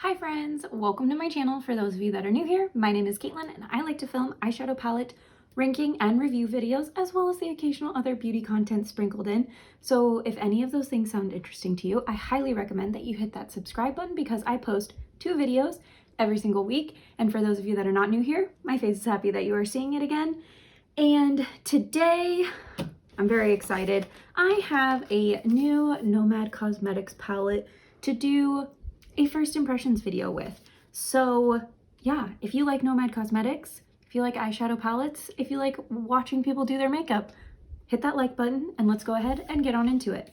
Hi friends, welcome to my channel. For those of you that are new here, my name is Caitlin and I like to film eyeshadow palette ranking and review videos as well as the occasional other beauty content sprinkled in. So if any of those things sound interesting to you, I highly recommend that you hit that subscribe button because I post 2 videos every single week. And for those of you that are not new here, my face is happy that you are seeing it again. And today, I'm very excited. I have a new Nomad Cosmetics palette to do a first impressions video with. So yeah, if you like Nomad Cosmetics, if you like eyeshadow palettes, if you like watching people do their makeup, hit that like button and let's go ahead and get on into it.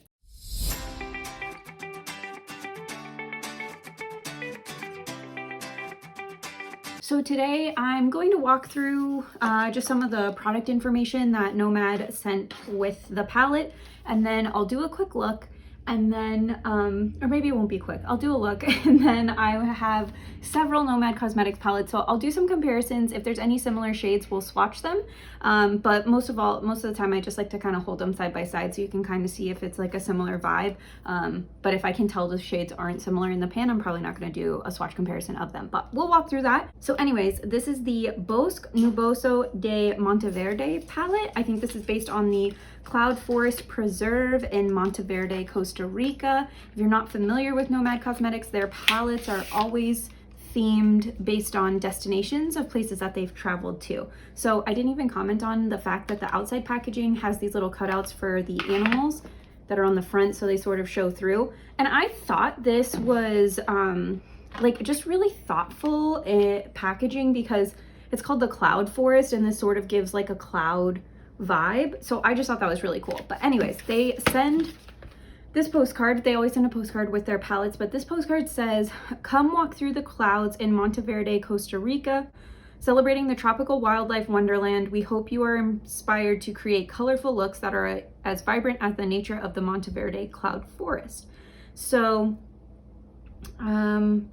So today I'm going to walk through just some of the product information that Nomad sent with the palette, and then I'll do a quick look, and then, or maybe it won't be quick, I'll do a look, and then I have several Nomad Cosmetics palettes, so I'll do some comparisons. If there's any similar shades, we'll swatch them, but most of the time I just like to kind of hold them side by side so you can kind of see if it's like a similar vibe, but if I can tell the shades aren't similar in the pan, I'm probably not going to do a swatch comparison of them, but we'll walk through that. So anyways, this is the Bosque Nuboso de Monteverde palette. I think this is based on the Cloud Forest Preserve in Monteverde, Costa Rica. If you're not familiar with Nomad Cosmetics, their palettes are always themed based on destinations of places that they've traveled to. So I didn't even comment on the fact that the outside packaging has these little cutouts for the animals that are on the front, so they sort of show through. And I thought this was like just really thoughtful packaging because it's called the Cloud Forest and this sort of gives like a cloud vibe. So I just thought that was really cool. But anyways, they send this postcard. They always send a postcard with their palettes, but this postcard says, "Come walk through the clouds in Monteverde, Costa Rica, celebrating the tropical wildlife wonderland. We hope you are inspired to create colorful looks that are as vibrant as the nature of the Monteverde Cloud Forest." So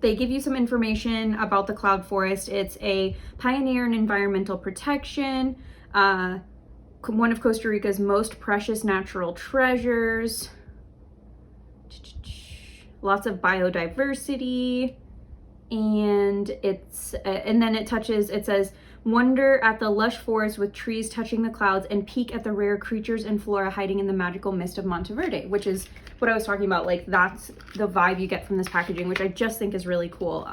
they give you some information about the Cloud Forest. It's a pioneer in environmental protection, one of Costa Rica's most precious natural treasures, lots of biodiversity, and then it says, "Wonder at the lush forest with trees touching the clouds and peek at the rare creatures and flora hiding in the magical mist of Monteverde," which is what I was talking about. Like, that's the vibe you get from this packaging, which I just think is really cool.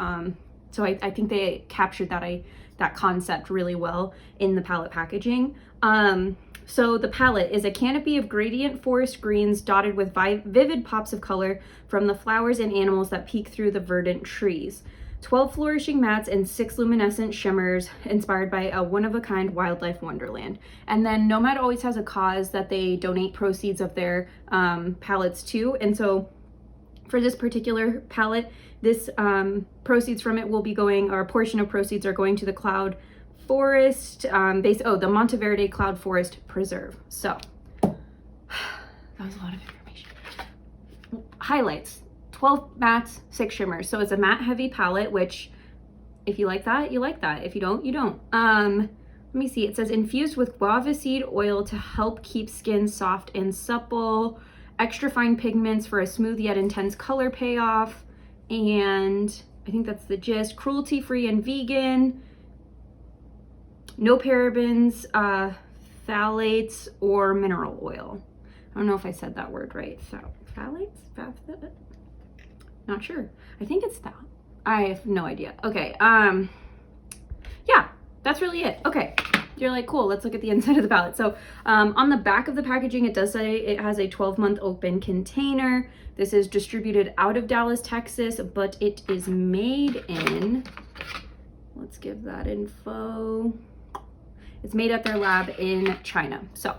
So I think they captured that concept really well in the palette packaging. So the palette is a canopy of gradient forest greens dotted with vivid pops of color from the flowers and animals that peek through the verdant trees. 12 flourishing mattes and 6 luminescent shimmers inspired by a one-of-a-kind wildlife wonderland. And then Nomad always has a cause that they donate proceeds of their palettes to. And so for this particular palette, this proceeds from it will be going, or a portion of proceeds are going to the Cloud Forest, the Monteverde Cloud Forest Preserve. So that was a lot of information. Highlights: 12 mattes, 6 shimmers. So it's a matte heavy palette, which if you like that, you like that. If you don't, you don't. Let me see. It says infused with guava seed oil to help keep skin soft and supple. Extra fine pigments for a smooth yet intense color payoff. And I think that's the gist. Cruelty-free and vegan. No parabens, phthalates, or mineral oil. I don't know if I said that word right. Phthalates? Not sure. I think it's that. I have no idea. Okay, yeah, that's really it. Okay, you're like, cool, let's look at the inside of the palette. So on the back of the packaging, it does say it has a 12-month open container. This is distributed out of Dallas, Texas, but it is made in, let's give that info. It's made at their lab in China. So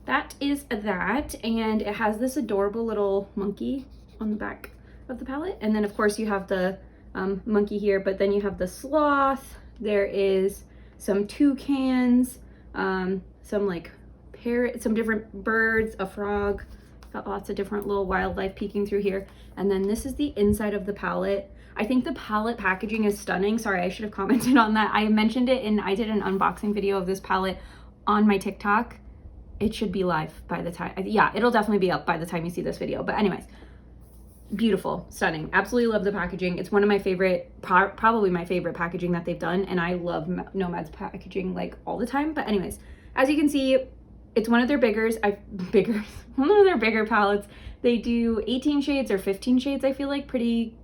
that is that. And it has this adorable little monkey on the back of the palette. And then of course you have the monkey here, but then you have the sloth. There is some toucans, some like parrot, some different birds, a frog, got lots of different little wildlife peeking through here. And then this is the inside of the palette. I think the palette packaging is stunning. Sorry, I should have commented on that. I mentioned it I did an unboxing video of this palette on my TikTok. It should be live by the time, yeah, it'll definitely be up by the time you see this video. But anyways, beautiful, stunning. Absolutely love the packaging. It's one of my favorite, probably my favorite packaging that they've done, and I love Nomad's packaging like all the time. But anyways, as you can see, it's one of their one of their bigger palettes. They do 18 shades or 15 shades, I feel like, pretty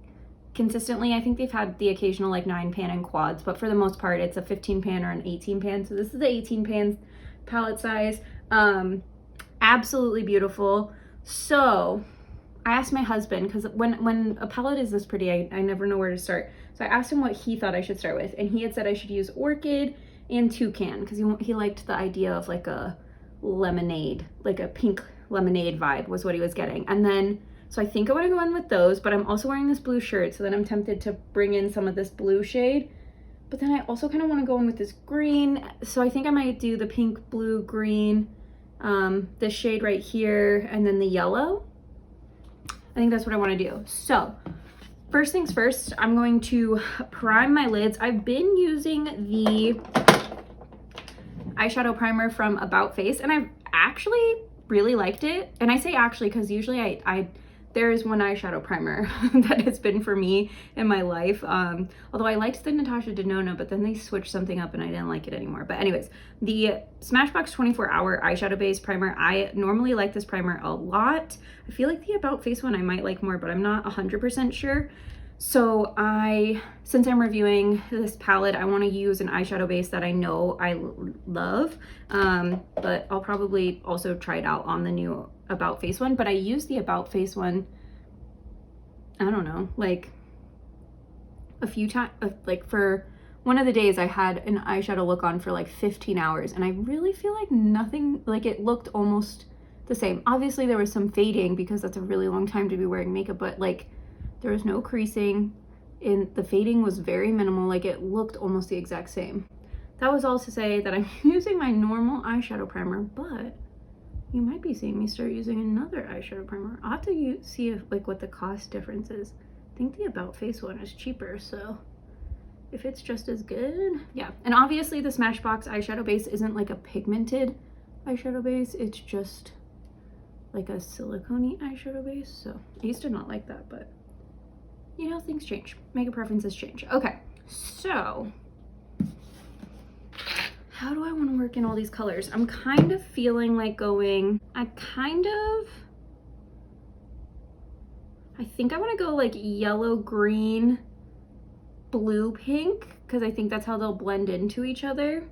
consistently. I think they've had the occasional like 9 pan and quads, but for the most part it's a 15 pan or an 18 pan. So this is the 18 pan palette size. Absolutely beautiful. So I asked my husband, because when a palette is this pretty, I never know where to start. So I asked him what he thought I should start with, and he had said I should use Orchid and Toucan, because he liked the idea of like a lemonade, like a pink lemonade vibe was what he was getting. And then, so I think I want to go in with those, but I'm also wearing this blue shirt, so then I'm tempted to bring in some of this blue shade. But then I also kind of want to go in with this green, so I think I might do the pink, blue, green, this shade right here, and then the yellow. I think that's what I want to do. So first things first, I'm going to prime my lids. I've been using the eyeshadow primer from About Face, and I've actually really liked it. And I say actually because usually there's one eyeshadow primer that has been for me in my life. Although I liked the Natasha Denona, but then they switched something up and I didn't like it anymore. But anyways, the Smashbox 24-hour eyeshadow base primer, I normally like this primer a lot. I feel like the About Face one I might like more, but I'm not 100% sure. So since I'm reviewing this palette, I want to use an eyeshadow base that I know I love, but I'll probably also try it out on the new About Face one. But I used the About Face one, I don't know, like a few times, like for one of the days I had an eyeshadow look on for like 15 hours, and I really feel like nothing, like it looked almost the same. Obviously there was some fading because that's a really long time to be wearing makeup, but like there was no creasing, and the fading was very minimal. Like it looked almost the exact same. That was all to say that I'm using my normal eyeshadow primer, but you might be seeing me start using another eyeshadow primer. I'll have to see if, like, what the cost difference is. I think the About Face one is cheaper, so if it's just as good, yeah. And obviously the Smashbox eyeshadow base isn't like a pigmented eyeshadow base, it's just like a silicone-y eyeshadow base. So I used to not like that, but you know, things change. Makeup preferences change. Okay, so how do I want to work in all these colors? I'm kind of feeling like going, I think I want to go like yellow, green, blue, pink, because I think that's how they'll blend into each other.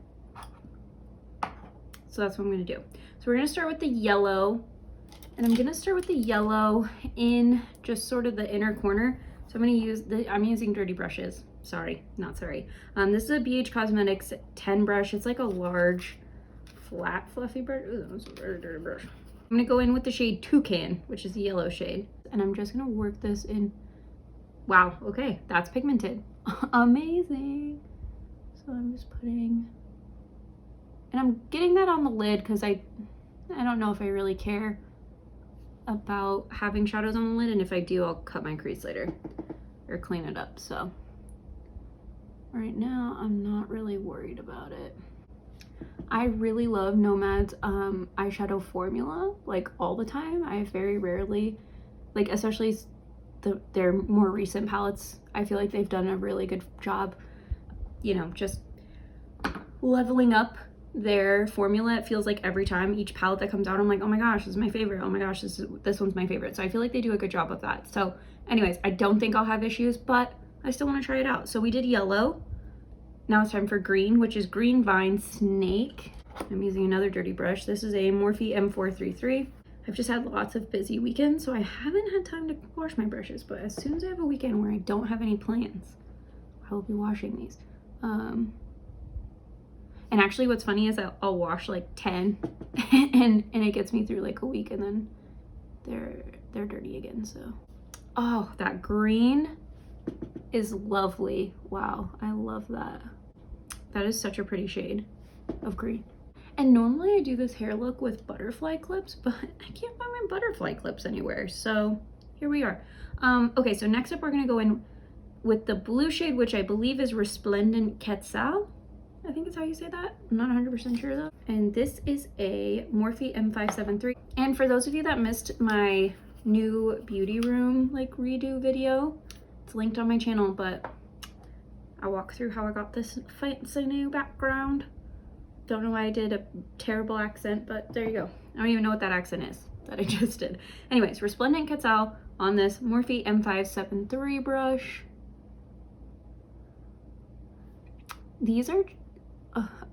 So that's what I'm going to do. So we're going to start with the yellow, and I'm going to start with the yellow in just sort of the inner corner. So I'm going to use I'm using dirty brushes. Sorry, not sorry. This is a BH Cosmetics 10 brush. It's like a large, flat, fluffy brush. Ooh, that was a very dirty brush. I'm going to go in with the shade Toucan, which is the yellow shade. And I'm just going to work this in. Wow, okay, that's pigmented. Amazing. So I'm just putting, and I'm getting that on the lid because I don't know if I really care about having shadows on the lid, and if I do, I'll cut my crease later or clean it up. So right now I'm not really worried about it. I really love Nomad's eyeshadow formula, like all the time. I very rarely, like especially their more recent palettes, I feel like they've done a really good job, you know, just leveling up their formula. It feels like every time each palette that comes out, I'm like, oh my gosh, this is my favorite. Oh my gosh, this one's my favorite. So I feel like they do a good job of that. So anyways, I don't think I'll have issues, but I still want to try it out. So we did yellow. Now it's time for green, which is Green Vine Snake. I'm using another dirty brush. This is a Morphe M433. I've just had lots of busy weekends, so I haven't had time to wash my brushes, but as soon as I have a weekend where I don't have any plans, I will be washing these. And actually what's funny is I'll wash like 10 and it gets me through like a week, and then they're dirty again. So, oh, that green is lovely. Wow, I love that. That is such a pretty shade of green. And normally I do this hair look with butterfly clips, but I can't find my butterfly clips anywhere. So here we are. Okay, so next up we're gonna go in with the blue shade, which I believe is Resplendent Quetzal. I think that's how you say that. I'm not 100% sure though. And this is a Morphe M573. And for those of you that missed my new beauty room like redo video. It's linked on my channel, but I walk through how I got this fancy new background. Don't know why I did a terrible accent, but there you go. I don't even know what that accent is that I just did. Anyways, Resplendent Quetzal on this Morphe M573 brush. These are,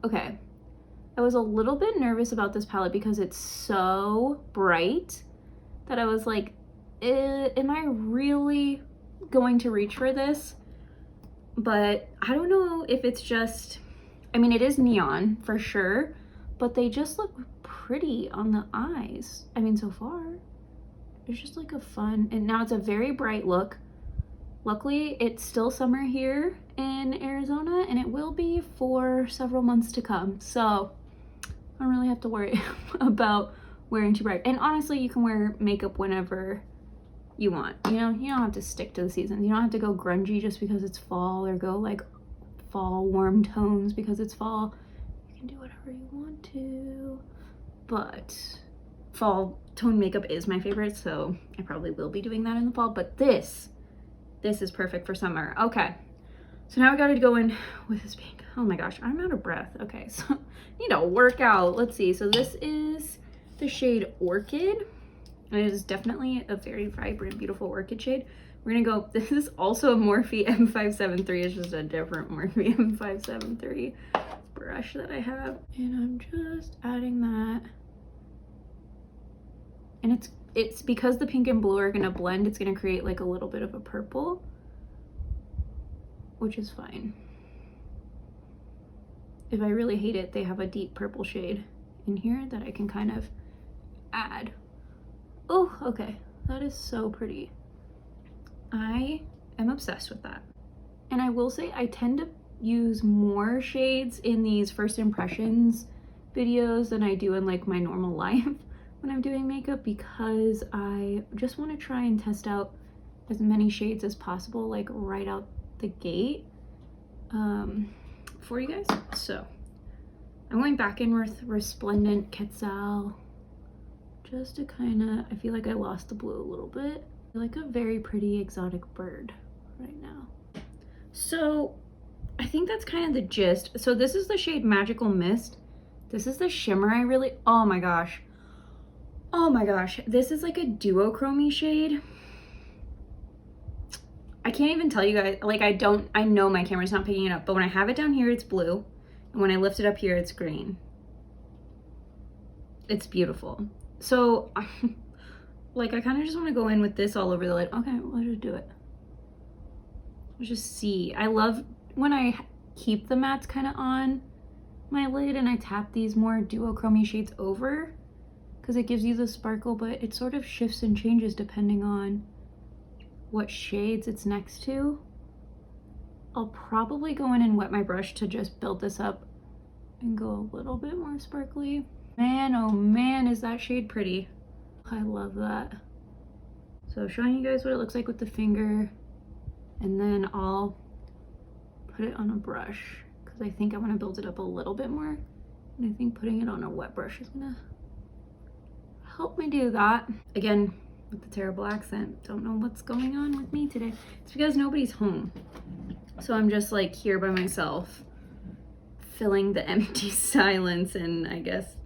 okay. I was a little bit nervous about this palette because it's so bright that I was like, am I really going to reach for this? But I don't know if it's just, I mean, it is neon for sure, but they just look pretty on the eyes. I mean, so far, it's just like a fun, and now it's a very bright look. Luckily, it's still summer here in Arizona, and it will be for several months to come. So I don't really have to worry about wearing too bright. And honestly, you can wear makeup whenever you want. You know, you don't have to stick to the seasons. You don't have to go grungy just because it's fall, or go like fall warm tones because it's fall. You can do whatever you want to. But fall tone makeup is my favorite, so I probably will be doing that in the fall. But this is perfect for summer. Okay, so now I gotta go in with this pink. Oh my gosh, I'm out of breath. Okay, so I need to work out. Let's see. So this is the shade Orchid. And it is definitely a very vibrant, beautiful orchid shade. We're gonna go, this is also a Morphe M573. It's just a different Morphe M573 brush that I have. And I'm just adding that. And it's because the pink and blue are gonna blend, it's gonna create like a little bit of a purple, which is fine. If I really hate it, they have a deep purple shade in here that I can kind of add. Oh, okay, that is so pretty. I am obsessed with that. And I will say I tend to use more shades in these first impressions videos than I do in like my normal life when I'm doing makeup, because I just want to try and test out as many shades as possible, like right out the gate, for you guys. So I'm going back in with Resplendent Quetzal, just to kind of, I feel like I lost the blue a little bit. I feel like a very pretty exotic bird right now. So I think that's kind of the gist. So this is the shade Magical Mist. This is the shimmer I really, oh my gosh. Oh my gosh, this is like a duochrome shade. I can't even tell you guys, like I know my camera's not picking it up, but when I have it down here, it's blue. And when I lift it up here, it's green. It's beautiful. So, like, I kind of just want to go in with this all over the lid. Okay, let's just do it. Let's just see. I love when I keep the mattes kind of on my lid and I tap these more duochrome shades over, because it gives you the sparkle, but it sort of shifts and changes depending on what shades it's next to. I'll probably go in and wet my brush to just build this up and go a little bit more sparkly. Man, oh man, is that shade pretty. I love that. So showing you guys what it looks like with the finger, and then I'll put it on a brush because I think I want to build it up a little bit more. And I think putting it on a wet brush is gonna help me do that. Again, with the terrible accent, don't know what's going on with me today. It's because nobody's home. So I'm just like here by myself, filling the empty silence, and I guess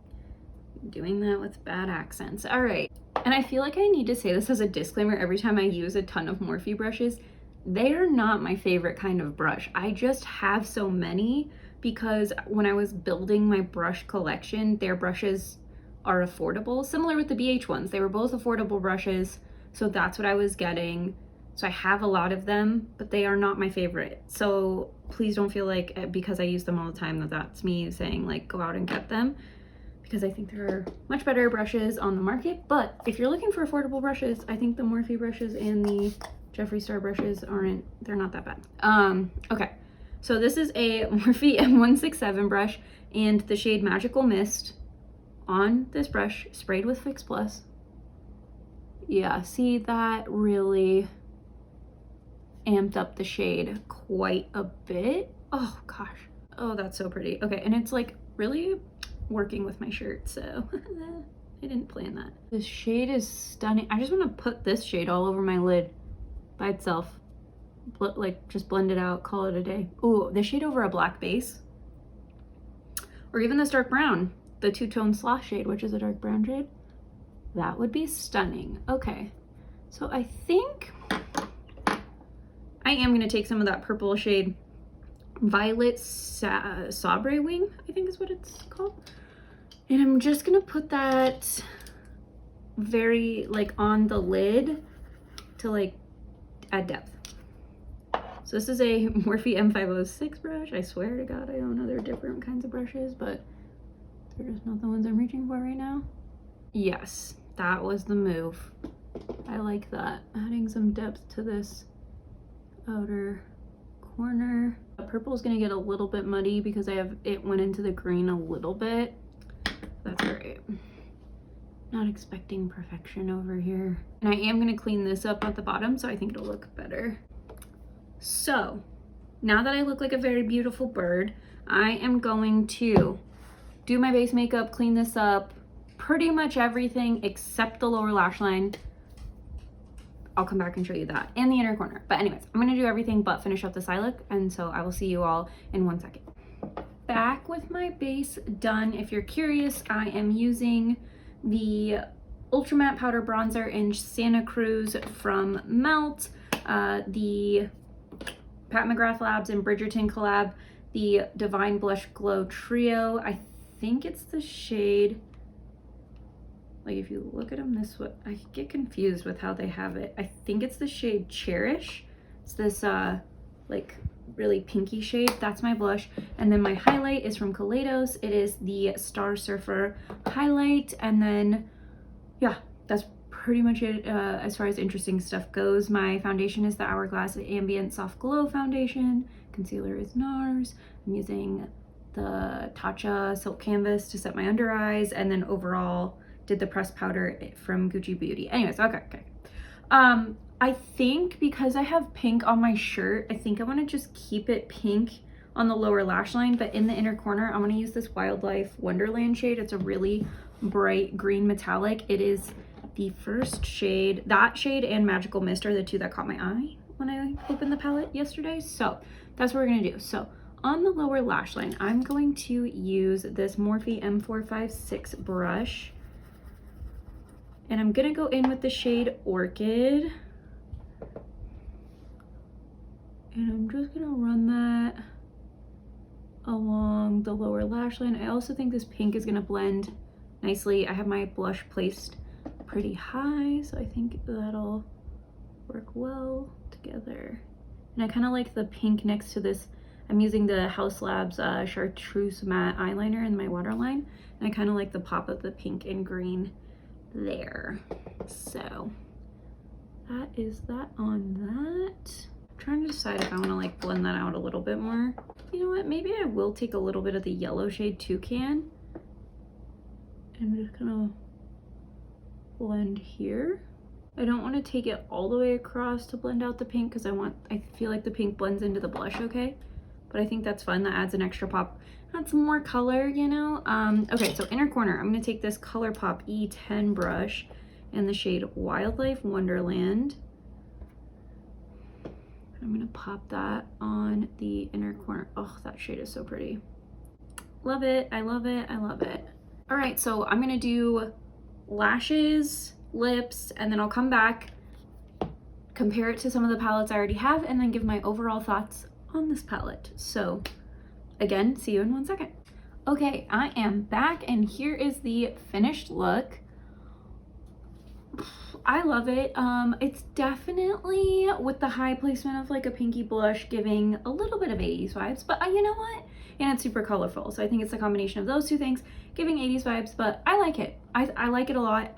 doing that with bad accents. All right, and I feel like I need to say this as a disclaimer every time I use a ton of Morphe brushes. They are not my favorite kind of brush. I just have so many because when I was building my brush collection, their brushes are affordable, similar with the BH ones. They were both affordable brushes, so that's what I was getting. So I have a lot of them, but they are not my favorite. So please don't feel like because I use them all the time that that's me saying like go out and get them, because I think there are much better brushes on the market. But if you're looking for affordable brushes, I think the Morphe brushes and the Jeffree Star brushes they're not that bad. Okay, so this is a Morphe M167 brush and the shade Magical Mist on this brush, sprayed with Fix Plus. Yeah, see, that really amped up the shade quite a bit. Oh gosh, oh, that's so pretty. Okay, and it's like really working with my shirt, so I didn't plan that. This shade is stunning. I just want to put this shade all over my lid by itself. Like, just blend it out, call it a day. Ooh, this shade over a black base. Or even this dark brown, the two-tone sloth shade, which is a dark brown shade. That would be stunning. Okay, so I think I am gonna take some of that purple shade, Violet Sabre Wing, I think is what it's called. And I'm just gonna put that very, like, on the lid to, like, add depth. So this is a Morphe M506 brush. I swear to God, I don't know, there are different kinds of brushes, but they're just not the ones I'm reaching for right now. Yes, that was the move. I like that. Adding some depth to this outer corner. The purple is gonna get a little bit muddy because it went into the green a little bit. That's all right. Not expecting perfection over here. And I am gonna clean this up at the bottom, so I think it'll look better. So now that I look like a very beautiful bird, I am going to do my base makeup, clean this up, pretty much everything except the lower lash line. I'll come back and show you that, and the inner corner. But anyways, I'm gonna do everything but finish up this eye look, and so I will see you all in 1 second. Back with my base done. If you're curious, I am using the Ultra Matte Powder Bronzer in Santa Cruz from Melt, the Pat McGrath Labs and Bridgerton collab, the Divine Blush Glow Trio. I think it's the shade, like, if you look at them this way, I get confused with how they have it. I think it's the shade Cherish. It's this like really pinky shade. That's my blush. And then my highlight is from Kaleidos. It is the Star Surfer highlight. And then, yeah, that's pretty much it as far as interesting stuff goes. My foundation is the Hourglass Ambient Soft Glow Foundation. Concealer is NARS. I'm using the Tatcha Silk Canvas to set my under eyes, and then overall did the pressed powder from Gucci Beauty. Anyways, okay. I think because I have pink on my shirt, I think I want to just keep it pink on the lower lash line, but in the inner corner, I'm going to use this Wildlife Wonderland shade. It's a really bright green metallic. It is the first shade. That shade and Magical Mist are the two that caught my eye when I opened the palette yesterday. So that's what we're going to do. So on the lower lash line, I'm going to use this Morphe M456 brush. And I'm gonna go in with the shade Orchid. And I'm just gonna run that along the lower lash line. I also think this pink is gonna blend nicely. I have my blush placed pretty high, so I think that'll work well together. And I kind of like the pink next to this. I'm using the House Labs Chartreuse Matte Eyeliner in my waterline. And I kind of like the pop of the pink and green there. So that is that on that. I'm trying to decide if I want to, like, blend that out a little bit more. You know what, maybe I will take a little bit of the yellow shade Toucan and just kind of blend here. I don't want to take it all the way across to blend out the pink because I feel like the pink blends into the blush okay, but I think that's fun. That adds an extra pop. That's more color, you know? Okay, so inner corner, I'm gonna take this ColourPop E10 brush in the shade Wildlife Wonderland. I'm gonna pop that on the inner corner. Oh, that shade is so pretty. Love it, I love it, I love it. All right, so I'm gonna do lashes, lips, and then I'll come back, compare it to some of the palettes I already have, and then give my overall thoughts on this palette. So again, see you in 1 second. Okay, I am back and here is the finished look. I love it. It's definitely with the high placement of like a pinky blush giving a little bit of 80s vibes, but you know what? And it's super colorful. So I think it's a combination of those two things giving 80s vibes, but I like it. I like it a lot.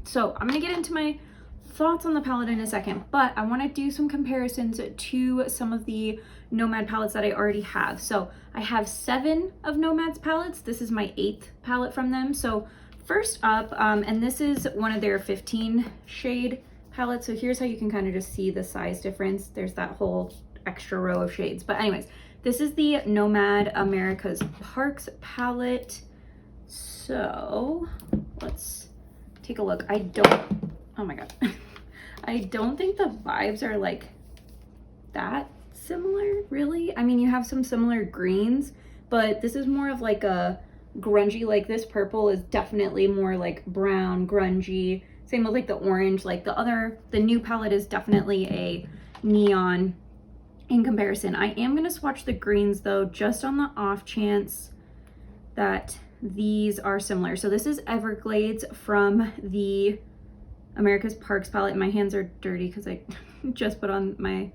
So I'm gonna get into my thoughts on the palette in a second, but I want to do some comparisons to some of the Nomad palettes that I already have. So I have 7 of Nomad's palettes. This is my 8th palette from them. So first up, and this is one of their 15 shade palettes. So here's how you can kind of just see the size difference. There's that whole extra row of shades. But anyways, this is the Nomad America's Parks palette. So let's take a look. I don't, oh my God. I don't think the vibes are like that similar, really. I mean, you have some similar greens, but this is more of like a grungy, like this purple is definitely more like brown, grungy. Same with like the orange, like the new palette is definitely a neon in comparison. I am gonna swatch the greens though, just on the off chance that these are similar. So this is Everglades from the America's Parks palette. My hands are dirty because I just put on my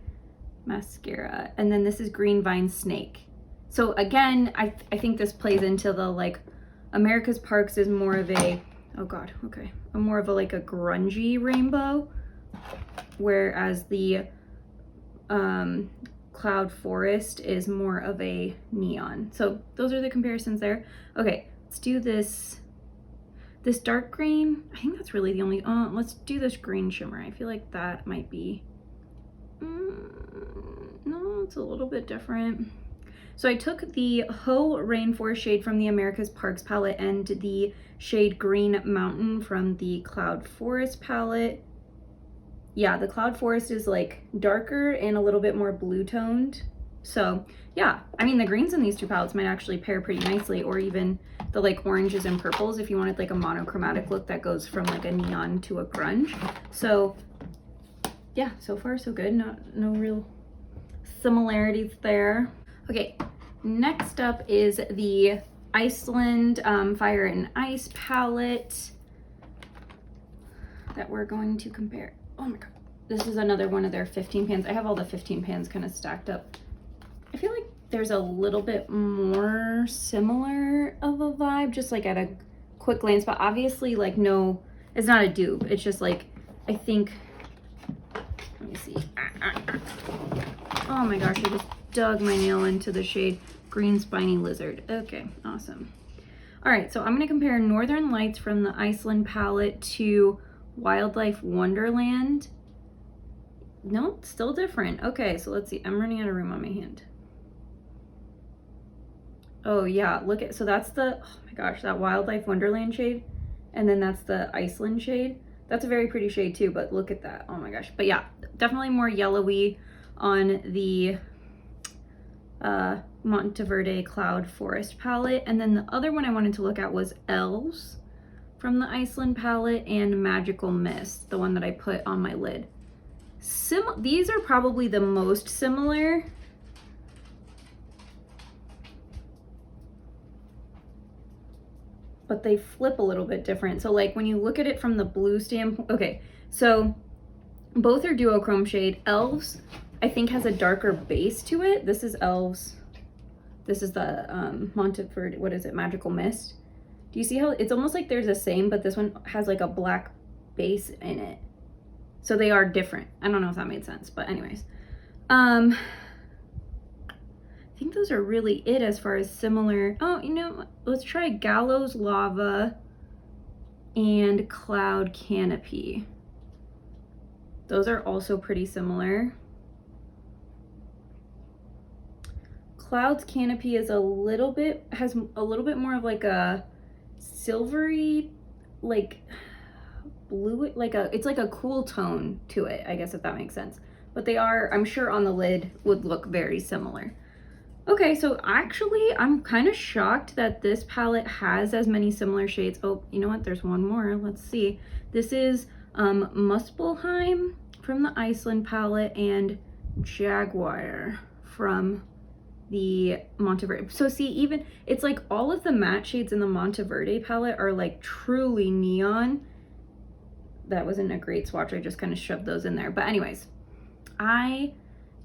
mascara. And then this is Green Vine Snake. So again, I think this plays into the like, America's Parks is more of a, oh God, okay, more of a like a grungy rainbow, whereas the Cloud Forest is more of a neon. So those are the comparisons there. Okay, let's do this dark green. I think that's really the only, let's do this green shimmer. I feel like that might be, no, it's a little bit different. So I took the Ho Rainforest shade from the America's Parks palette and the shade Green Mountain from the Cloud Forest palette. Yeah, the Cloud Forest is like darker and a little bit more blue toned. So yeah, I mean the greens in these two palettes might actually pair pretty nicely, or even the like oranges and purples if you wanted like a monochromatic look that goes from like a neon to a grunge. So yeah, so far so good. No real similarities there. Okay, next up is the Iceland Fire and Ice palette that we're going to compare. Oh my God, this is another one of their 15 pans. I have all the 15 pans kind of stacked up. I feel like there's a little bit more similar of a vibe, just like at a quick glance, but obviously like no, it's not a dupe. It's just like, I think, let me see. Oh my gosh, I just dug my nail into the shade Green Spiny Lizard. Okay, awesome. All right, so I'm gonna compare Northern Lights from the Iceland palette to Wildlife Wonderland. Nope, still different. Okay, so let's see. I'm running out of room on my hand. Oh yeah, look at, so that's the, oh my gosh, that Wildlife Wonderland shade. And then that's the Iceland shade. That's a very pretty shade too, but look at that. Oh my gosh. But yeah, definitely more yellowy on the Monteverde Cloud Forest palette. And then the other one I wanted to look at was Elves from the Iceland palette and Magical Mist, the one that I put on my lid. These are probably the most similar. But they flip a little bit different. So like when you look at it from the blue standpoint, okay, so both are duochrome shade. Elves, I think, has a darker base to it. This is Elves. This is the Monteverde, what is it, Magical Mist. Do you see how it's almost like there's the same, but this one has like a black base in it. So they are different. I don't know if that made sense, but anyways. I think those are really it as far as similar. Oh, you know, let's try Gallows Lava and Cloud Canopy. Those are also pretty similar. Cloud's Canopy is has a little bit more of like a silvery, like blue, it's like a cool tone to it, I guess, if that makes sense. But they are, I'm sure on the lid would look very similar. Okay, so actually I'm kind of shocked that this palette has as many similar shades. Oh, you know what, there's one more, let's see. This is Muspelheim from the Iceland palette and Jaguar from the Monteverde. So see, even it's like all of the matte shades in the Monteverde palette are like truly neon. That wasn't a great swatch, I just kind of shoved those in there. But anyways, I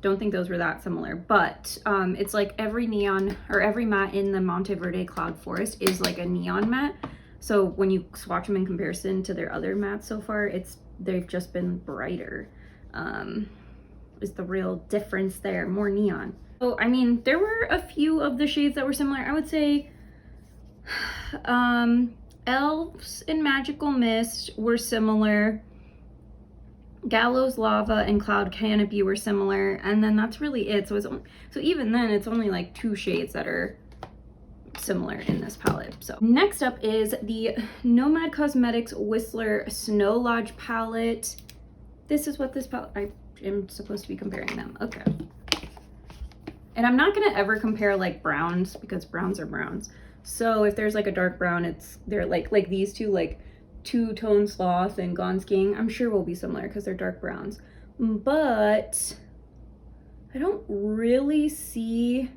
don't think those were that similar, but it's like every neon or every matte in the Monteverde Cloud Forest is like a neon matte. So when you swatch them in comparison to their other mattes so far, they've just been brighter. Is the real difference there, more neon. So I mean, there were a few of the shades that were similar. I would say Elves and Magical Mist were similar. Gallows Lava and Cloud Canopy were similar, and then that's really it. So even then, it's only like two shades that are similar in this palette. So next up is the Nomad Cosmetics Whistler Snow Lodge palette. This is what this palette, I am supposed to be comparing them. Okay. And I'm not gonna ever compare like browns because browns are browns. So if there's like a dark brown, they're like these two, like Two-Tone Sloth and Gone Skiing, I'm sure will be similar because they're dark browns. But I don't really see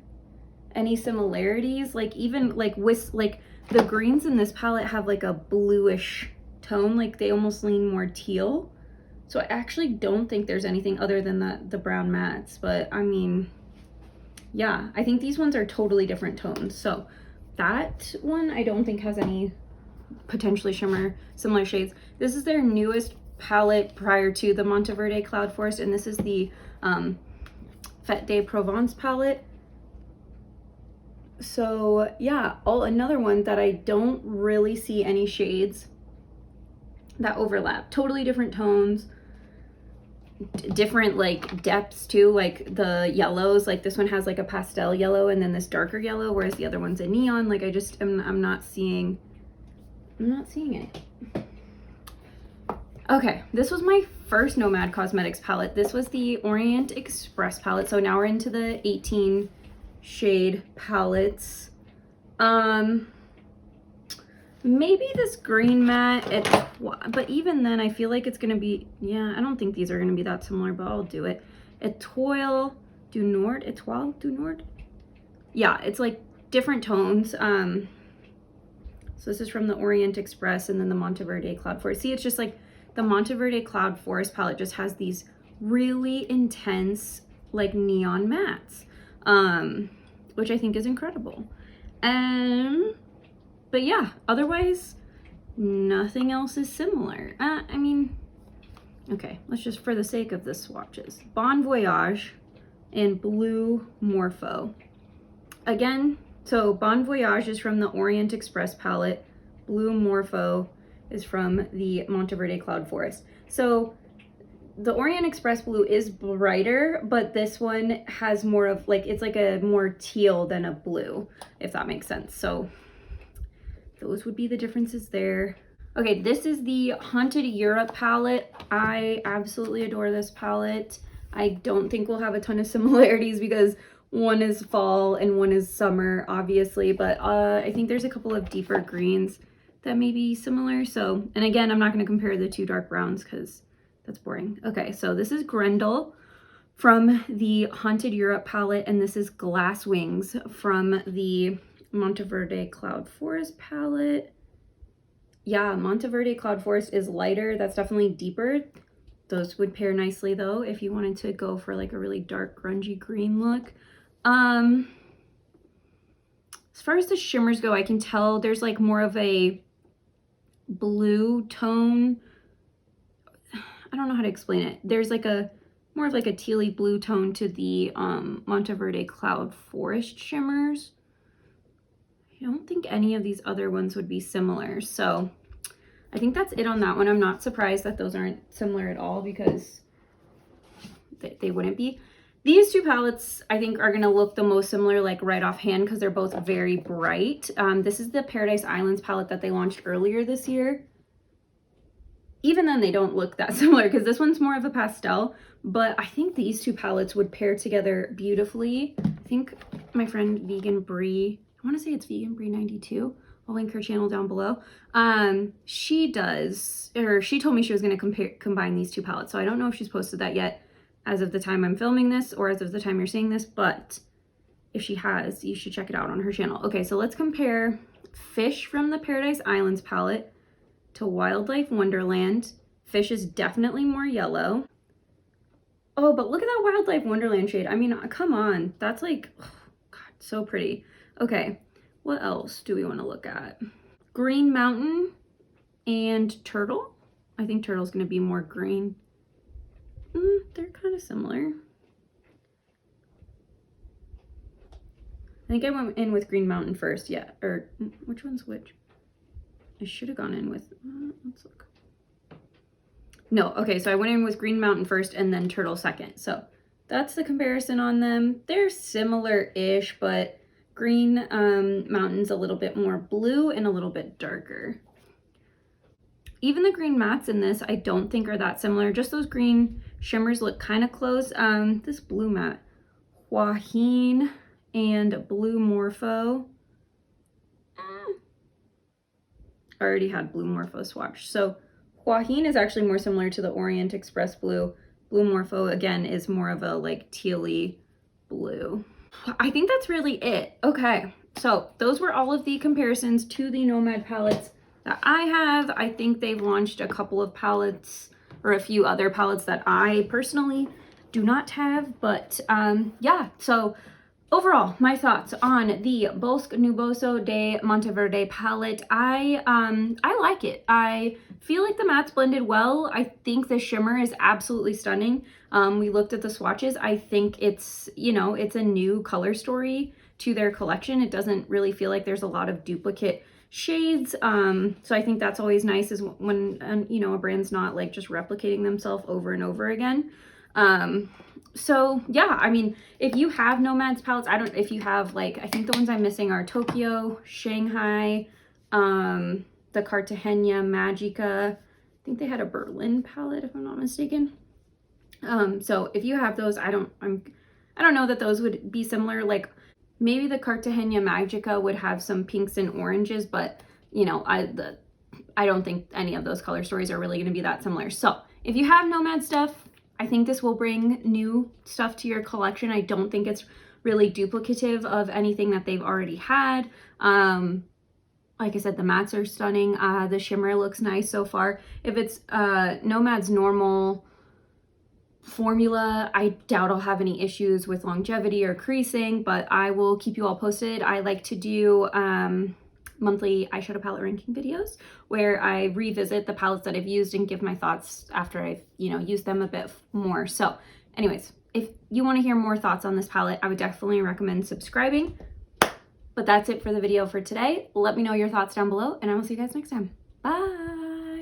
any similarities. Like even like with like the greens in this palette have like a bluish tone, like they almost lean more teal. So I actually don't think there's anything other than the brown mattes. But I mean, yeah, I think these ones are totally different tones. So that one I don't think has any potentially similar shades. This is their newest palette prior to the Monteverde Cloud Forest, and this is the Fête de Provence palette. So yeah, another one that I don't really see any shades that overlap. Totally different tones, different like depths too, like the yellows, like this one has like a pastel yellow and then this darker yellow, whereas the other one's a neon. Like I just I'm not seeing it. Okay, this was my first Nomad Cosmetics palette. This was the Orient Express palette. So now we're into the 18 shade palettes. Maybe this green matte, but even then I feel like it's gonna be, yeah, I don't think these are gonna be that similar, but I'll do it. Etoile du Nord. Yeah, it's like different tones. So this is from the Orient Express and then the Monteverde Cloud Forest. See, it's just like the Monteverde Cloud Forest palette just has these really intense like neon mattes, which I think is incredible. But yeah, otherwise nothing else is similar. I mean, okay, let's just, for the sake of the swatches, Bon Voyage and Blue Morphe. Again, so Bon Voyage is from the Orient Express palette. Blue Morphe is from the Monteverde Cloud Forest. So the Orient Express blue is brighter, but this one has more of like, it's like a more teal than a blue, if that makes sense. So those would be the differences there. Okay, this is the Haunted Europe palette. I absolutely adore this palette. I don't think we'll have a ton of similarities because one is fall and one is summer, obviously, but I think there's a couple of deeper greens that may be similar. So, and again, I'm not going to compare the two dark browns because that's boring. Okay, so this is Grendel from the Haunted Europe palette, and this is Glass Wings from the Monteverde Cloud Forest palette. Yeah, Monteverde Cloud Forest is lighter. That's definitely deeper. Those would pair nicely though if you wanted to go for like a really dark grungy green look. As far as the shimmers go, I can tell there's like more of a blue tone. I don't know how to explain it. There's like a more of like a tealy blue tone to the Monteverde Cloud Forest shimmers. I don't think any of these other ones would be similar. So I think that's it on that one. I'm not surprised that those aren't similar at all because they wouldn't be. These two palettes I think are going to look the most similar like right offhand because they're both very bright. This is the Paradise Islands palette that they launched earlier this year. Even then they don't look that similar because this one's more of a pastel, but I think these two palettes would pair together beautifully. I think my friend Vegan Brie, I want to say it's Vegan Brie 92. I'll link her channel down below. She told me she was going to combine these two palettes. So I don't know if she's posted that yet as of the time I'm filming this or as of the time you're seeing this, but if she has, you should check it out on her channel. Okay, so let's compare Fish from the Paradise Islands palette to Wildlife Wonderland. Fish is definitely more yellow. Oh, but look at that Wildlife Wonderland shade. I mean, come on. That's like, oh, God, so pretty. Okay, what else do we want to look at? Green Mountain and Turtle. I think Turtle's going to be more green. They're kind of similar. I think I went in with Green Mountain first, yeah. Or which one's which? I should have gone in with, let's look. No, okay, so I went in with Green Mountain first and then Turtle second. So that's the comparison on them. They're similar-ish, but Green Mountain's a little bit more blue and a little bit darker. Even the green mattes in this, I don't think are that similar. Just those green shimmers look kind of close. This blue matte, Joaquin and Blue Morpho. I already had Blue Morpho swatched. So Joaquin is actually more similar to the Orient Express blue. Blue Morpho, again, is more of a like tealy blue. I think that's really it. Okay, so those were all of the comparisons to the Nomad palettes that I have. I think they've launched a couple of palettes or a few other palettes that I personally do not have, but yeah, so overall, my thoughts on the Bosque Nuboso de Monteverde palette. I like it. I feel like the mattes blended well. I think the shimmer is absolutely stunning. We looked at the swatches. I think it's, you know, it's a new color story to their collection. It doesn't really feel like there's a lot of duplicate shades. So I think that's always nice, is when, you know, a brand's not like just replicating themselves over and over again. So yeah, I mean, if you have Nomad's palettes, if you have, like, I think the ones I'm missing are Tokyo, Shanghai, the Cartagena Magica. I think they had a Berlin palette, if I'm not mistaken. So if you have those, I don't know that those would be similar. Like, maybe the Cartagena Magica would have some pinks and oranges, but you know, I don't think any of those color stories are really going to be that similar. So if you have Nomad stuff, I think this will bring new stuff to your collection. I don't think it's really duplicative of anything that they've already had. Like I said, the mattes are stunning. The shimmer looks nice so far. If it's Nomad's normal formula, I doubt I'll have any issues with longevity or creasing, but I will keep you all posted. I like to do monthly eyeshadow palette ranking videos where I revisit the palettes that I've used and give my thoughts after I've, you know, used them a bit more. So anyways, if you want to hear more thoughts on this palette, I would definitely recommend subscribing. But that's it for the video for today. Let me know your thoughts down below, and I will see you guys next time. Bye!